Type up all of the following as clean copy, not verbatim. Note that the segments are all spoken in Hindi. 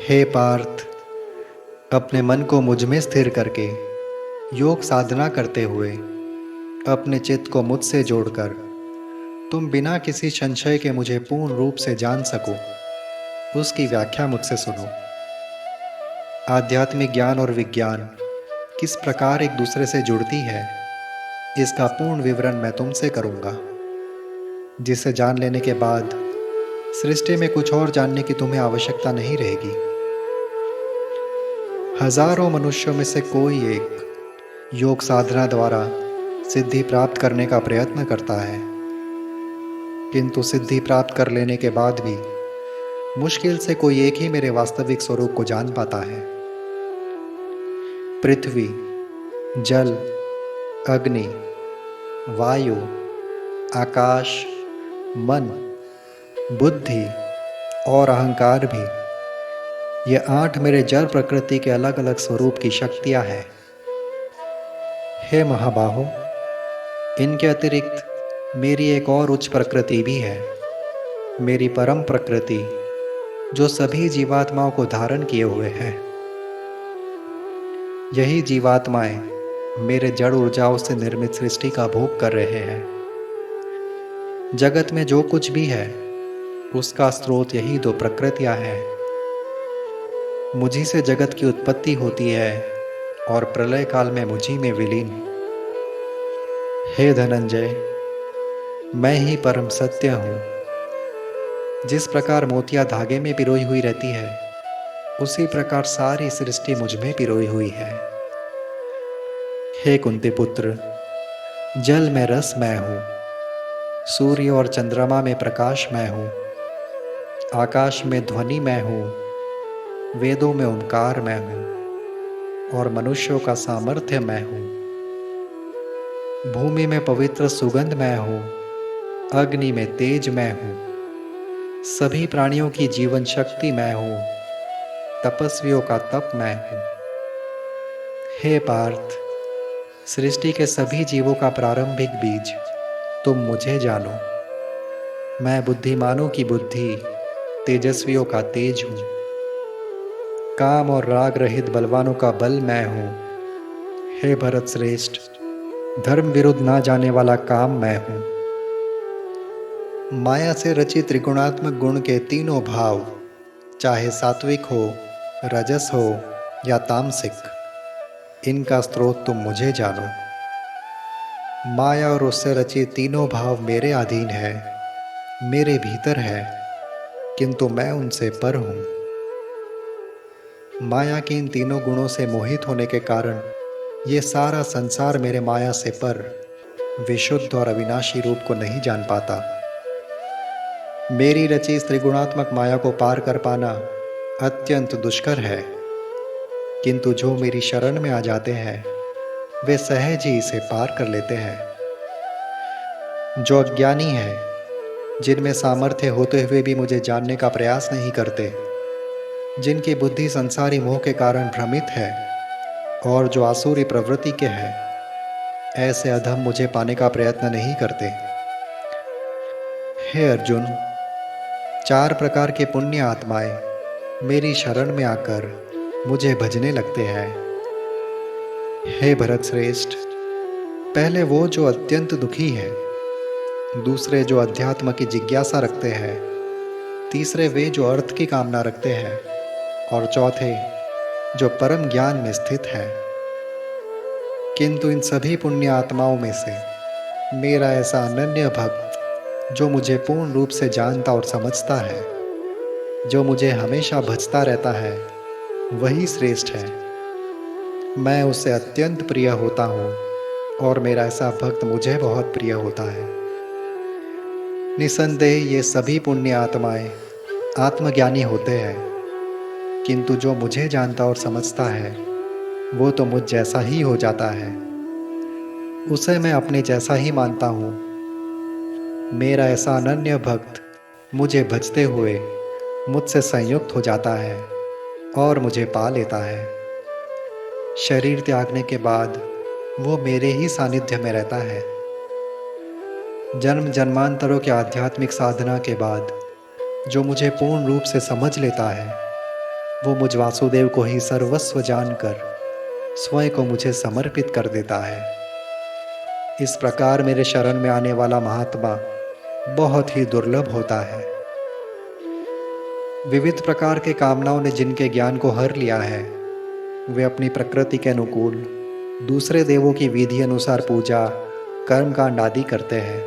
हे पार्थ, अपने मन को मुझ में स्थिर करके योग साधना करते हुए अपने चित्त को मुझसे जोड़कर तुम बिना किसी संशय के मुझे पूर्ण रूप से जान सको, उसकी व्याख्या मुझसे सुनो। आध्यात्मिक ज्ञान और विज्ञान किस प्रकार एक दूसरे से जुड़ती है, इसका पूर्ण विवरण मैं तुमसे करूंगा, जिसे जान लेने के बाद सृष्टि में कुछ और जानने की तुम्हें आवश्यकता नहीं रहेगी। हजारों मनुष्यों में से कोई एक योग साधना द्वारा सिद्धि प्राप्त करने का प्रयत्न करता है, किंतु सिद्धि प्राप्त कर लेने के बाद भी मुश्किल से कोई एक ही मेरे वास्तविक स्वरूप को जान पाता है। पृथ्वी, जल, अग्नि, वायु, आकाश, मन, बुद्धि और अहंकार भी, ये 8 मेरे जड़ प्रकृति के अलग अलग स्वरूप की शक्तियां हैं। हे महाबाहो, इनके अतिरिक्त मेरी एक और उच्च प्रकृति भी है, मेरी परम प्रकृति, जो सभी जीवात्माओं को धारण किए हुए है। यही जीवात्माएं मेरे जड़ ऊर्जाओं से निर्मित सृष्टि का भोग कर रहे हैं। जगत में जो कुछ भी है उसका स्रोत यही 2 प्रकृतियां हैं। मुझी से जगत की उत्पत्ति होती है और प्रलय काल में मुझी में विलीन। हे धनंजय, मैं ही परम सत्य हूँ। जिस प्रकार मोतिया धागे में पिरोई हुई रहती है, उसी प्रकार सारी सृष्टि मुझ में पिरोई हुई है। हे कुंती पुत्र, जल में रस मैं हूँ, सूर्य और चंद्रमा में प्रकाश मैं हूँ, आकाश में ध्वनि मैं हूँ, वेदों में ओंकार मैं हूँ और मनुष्यों का सामर्थ्य मैं हूँ। भूमि में पवित्र सुगंध मैं हूँ, अग्नि में तेज मैं हूँ, सभी प्राणियों की जीवन शक्ति मैं हूँ, तपस्वियों का तप मैं हूँ। हे पार्थ, सृष्टि के सभी जीवों का प्रारंभिक बीज तुम मुझे जानो। मैं बुद्धिमानों की बुद्धि, तेजस्वियों का तेज हूँ। काम और राग रहित बलवानों का बल मैं हूँ। हे भरत श्रेष्ठ, धर्म विरुद्ध ना जाने वाला काम मैं हूँ। माया से रचित त्रिगुणात्मक गुण के तीनों भाव, चाहे सात्विक हो, रजस हो या तामसिक, इनका स्रोत तुम मुझे जानो। माया और उससे रचित तीनों भाव मेरे अधीन है, मेरे भीतर है, किंतु मैं उनसे पर हूँ। माया के इन तीनों गुणों से मोहित होने के कारण ये सारा संसार मेरे माया से पर विशुद्ध और अविनाशी रूप को नहीं जान पाता। मेरी रची इस त्रिगुणात्मक माया को पार कर पाना अत्यंत दुष्कर है, किंतु जो मेरी शरण में आ जाते हैं वे सहज ही इसे पार कर लेते हैं। जो अज्ञानी हैं, जिनमें सामर्थ्य होते हुए भी मुझे जानने का प्रयास नहीं करते, जिनकी बुद्धि संसारी मोह के कारण भ्रमित है और जो आसुरी प्रवृत्ति के हैं, ऐसे अधम मुझे पाने का प्रयत्न नहीं करते। हे अर्जुन, 4 प्रकार के पुण्य आत्माएं मेरी शरण में आकर मुझे भजने लगते हैं। हे भरत श्रेष्ठ, पहले वो जो अत्यंत दुखी है, दूसरे जो अध्यात्म की जिज्ञासा रखते हैं, तीसरे वे जो अर्थ की कामना रखते हैं और चौथे जो परम ज्ञान में स्थित है। किंतु इन सभी पुण्य आत्माओं में से मेरा ऐसा अनन्य भक्त, जो मुझे पूर्ण रूप से जानता और समझता है, जो मुझे हमेशा भजता रहता है, वही श्रेष्ठ है। मैं उससे अत्यंत प्रिय होता हूँ और मेरा ऐसा भक्त मुझे बहुत प्रिय होता है। निसंदेह ये सभी पुण्य आत्माएं आत्मज्ञानी होते हैं, किंतु जो मुझे जानता और समझता है वो तो मुझ जैसा ही हो जाता है। उसे मैं अपने जैसा ही मानता हूँ। मेरा ऐसा अनन्य भक्त मुझे भजते हुए मुझसे संयुक्त हो जाता है और मुझे पा लेता है। शरीर त्यागने के बाद वो मेरे ही सानिध्य में रहता है। जन्म जन्मांतरों के आध्यात्मिक साधना के बाद जो मुझे पूर्ण रूप से समझ लेता है, वो मुझ वासुदेव को ही सर्वस्व जानकर स्वयं को मुझे समर्पित कर देता है। इस प्रकार मेरे शरण में आने वाला महात्मा बहुत ही दुर्लभ होता है। विविध प्रकार के कामनाओं ने जिनके ज्ञान को हर लिया है, वे अपनी प्रकृति के अनुकूल दूसरे देवों की विधि अनुसार पूजा, कर्मकांड आदि करते हैं।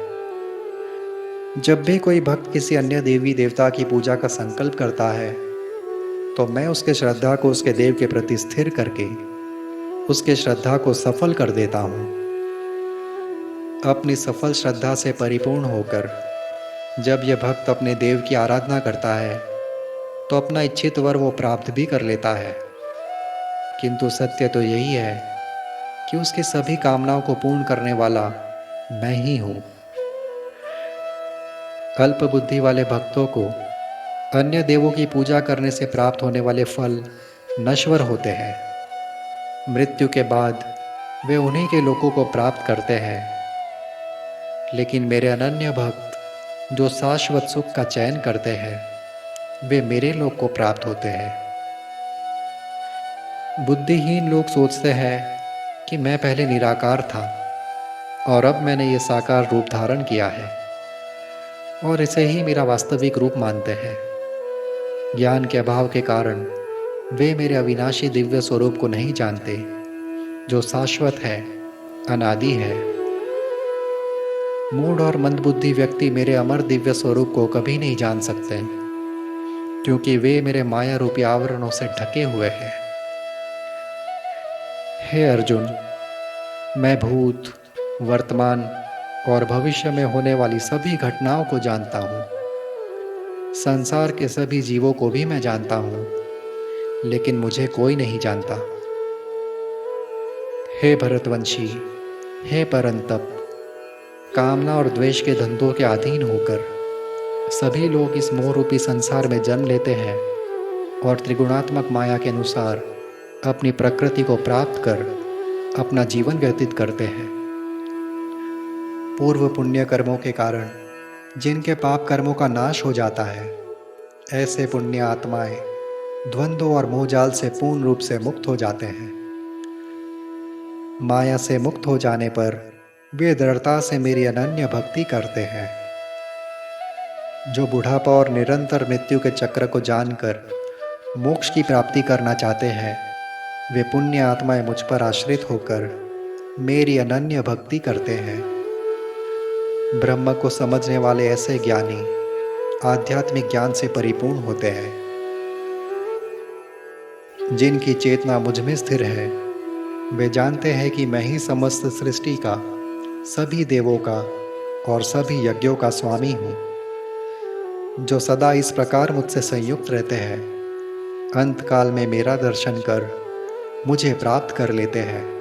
जब भी कोई भक्त किसी अन्य देवी देवता की पूजा का संकल्प करता है, तो मैं उसके श्रद्धा को उसके देव के प्रति स्थिर करके उसके श्रद्धा को सफल कर देता हूँ। अपनी सफल श्रद्धा से परिपूर्ण होकर जब यह भक्त अपने देव की आराधना करता है, तो अपना इच्छित वर वो प्राप्त भी कर लेता है। किंतु सत्य तो यही है कि उसकी सभी कामनाओं को पूर्ण करने वाला मैं ही हूँ। अल्प बुद्धि वाले भक्तों को अन्य देवों की पूजा करने से प्राप्त होने वाले फल नश्वर होते हैं। मृत्यु के बाद वे उन्हीं के लोकों को प्राप्त करते हैं। लेकिन मेरे अनन्य भक्त जो शाश्वत सुख का चयन करते हैं, वे मेरे लोक को प्राप्त होते हैं। बुद्धिहीन लोग सोचते हैं कि मैं पहले निराकार था और अब मैंने ये साकार रूप धारण किया है, और इसे ही मेरा वास्तविक रूप मानते हैं। ज्ञान के अभाव के कारण वे मेरे अविनाशी दिव्य स्वरूप को नहीं जानते, जो शाश्वत है, अनादि है। मूढ़ और मंदबुद्धि व्यक्ति मेरे अमर दिव्य स्वरूप को कभी नहीं जान सकते, क्योंकि वे मेरे माया रूपी आवरणों से ढके हुए हैं। हे अर्जुन, मैं भूत, वर्तमान और भविष्य में होने वाली सभी घटनाओं को जानता हूँ। संसार के सभी जीवों को भी मैं जानता हूँ, लेकिन मुझे कोई नहीं जानता। हे भरतवंशी, हे परंतप, कामना और द्वेष के धंधों के अधीन होकर सभी लोग इस मोह रूपी संसार में जन्म लेते हैं और त्रिगुणात्मक माया के अनुसार अपनी प्रकृति को प्राप्त कर अपना जीवन व्यतीत करते हैं। पूर्व पुण्य कर्मों के कारण जिनके पाप कर्मों का नाश हो जाता है, ऐसे पुण्य आत्माएं द्वंद्व और मोहजाल से पूर्ण रूप से मुक्त हो जाते हैं। माया से मुक्त हो जाने पर वे दृढ़ता से मेरी अनन्य भक्ति करते हैं। जो बुढ़ापा और निरंतर मृत्यु के चक्र को जानकर मोक्ष की प्राप्ति करना चाहते हैं, वे पुण्य आत्माएं मुझ पर आश्रित होकर मेरी अनन्य भक्ति करते हैं। ब्रह्म को समझने वाले ऐसे ज्ञानी आध्यात्मिक ज्ञान से परिपूर्ण होते हैं। जिनकी चेतना मुझ में स्थिर है, वे जानते हैं कि मैं ही समस्त सृष्टि का, सभी देवों का और सभी यज्ञों का स्वामी हूँ। जो सदा इस प्रकार मुझसे संयुक्त रहते हैं, अंत काल में मेरा दर्शन कर मुझे प्राप्त कर लेते हैं।